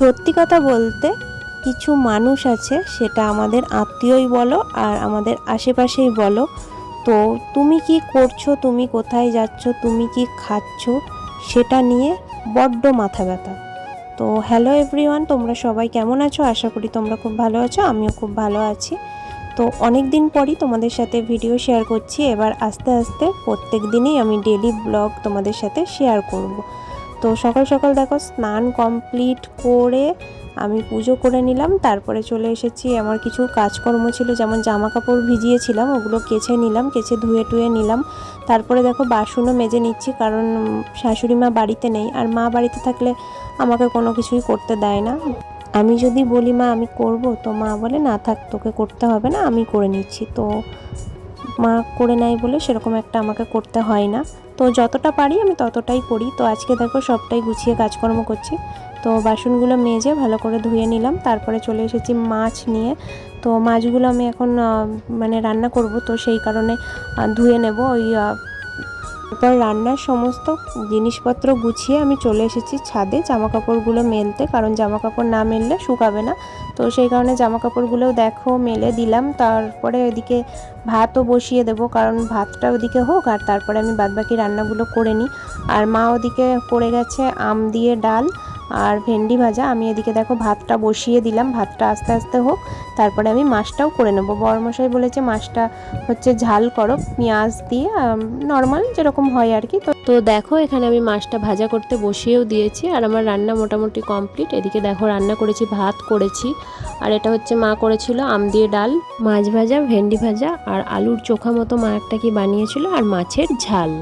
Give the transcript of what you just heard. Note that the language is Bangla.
সত্যি কথা বলতে কিছু মানুষ আছে, সেটা আমাদের আত্মীয়ই বলো আর আমাদের আশেপাশেই বলো, তো তুমি কি করছো, তুমি কোথায় যাচ্ছ, তুমি কি খাচ্ছ, সেটা নিয়ে বড্ড মাথা ব্যথা। তো হ্যালো এভরিওয়ান, তোমরা সবাই কেমন আছো? আশা করি তোমরা খুব ভালো আছো, আমিও খুব ভালো আছি। তো অনেক দিন পরই তোমাদের সাথে ভিডিও শেয়ার করছি। এবার আস্তে আস্তে প্রত্যেক দিনই আমি ডেলি ব্লগ তোমাদের সাথে শেয়ার করব। তো সকাল সকাল দেখো স্নান কমপ্লিট করে আমি পুজো করে নিলাম, তারপরে চলে এসেছি। আমার কিছু কাজকর্ম ছিল, যেমন জামা কাপড় ভিজিয়েছিলাম ওগুলো কেচে নিলাম, কেচে ধুয়ে টুয়ে নিলাম। তারপরে দেখো বাসনও মেজে নিচ্ছি, কারণ শাশুড়ি মা বাড়িতে নেই, আর মা বাড়িতে থাকলে আমাকে কোনো কিছুই করতে দেয় না। আমি যদি বলি মা আমি করব, তো মা বলে না থাক, তোকে করতে হবে না, আমি করে নিচ্ছি। তো মা করে নেয় বলে সেরকম একটা আমাকে করতে হয় না। তো যতটা পারি আমি ততটাই করি। তো আজকে দেখো সবটাই গুছিয়ে কাজকর্ম করছি। তো বাসনগুলো মেজে ভালো করে ধুয়ে নিলাম, তারপরে চলে এসেছি মাছ নিয়ে। তো মাছগুলো আমি এখন মানে রান্না করব, তো সেই কারণে ধুয়ে নেব। তারপর রান্নার সমস্ত জিনিসপত্র গুছিয়ে আমি চলে এসেছি ছাদে জামা কাপড়গুলো মেলতে, কারণ জামা কাপড় না মেললে শুকাবে না। তো সেই কারণে জামা কাপড়গুলোও দেখো মেলে দিলাম। তারপরে ওইদিকে ভাতও বসিয়ে দেবো, কারণ ভাতটা ওদিকে হোক আর তারপরে আমি বাদবাকি রান্নাগুলো করে নিই। আর মা ওদিকে করে গেছে আম দিয়ে ডাল আর ভেন্ডি ভাজা। আমি এদিকে দেখো ভাতটা বসিয়ে দিলাম, ভাতটা আস্তে আস্তে হোক, তারপরে আমি মাছটাও করে নেব। বড়মশাই বলেছে মাছটা হচ্ছে ঝাল করো পেঁয়াজ দিয়ে, নর্মাল যেরকম হয় আর কি। তো দেখো এখানে আমি মাছটা ভাজা করতে বসিয়েও দিয়েছি, আর আমার রান্না মোটামুটি কমপ্লিট। এদিকে দেখো রান্না করেছি, ভাত করেছি, আর এটা হচ্ছে মা করেছিল আম দিয়ে ডাল, মাছ ভাজা, ভেন্ডি ভাজা আর আলুর চোখা মতো মা একটা কি বানিয়েছিল, আর মাছের ঝাল।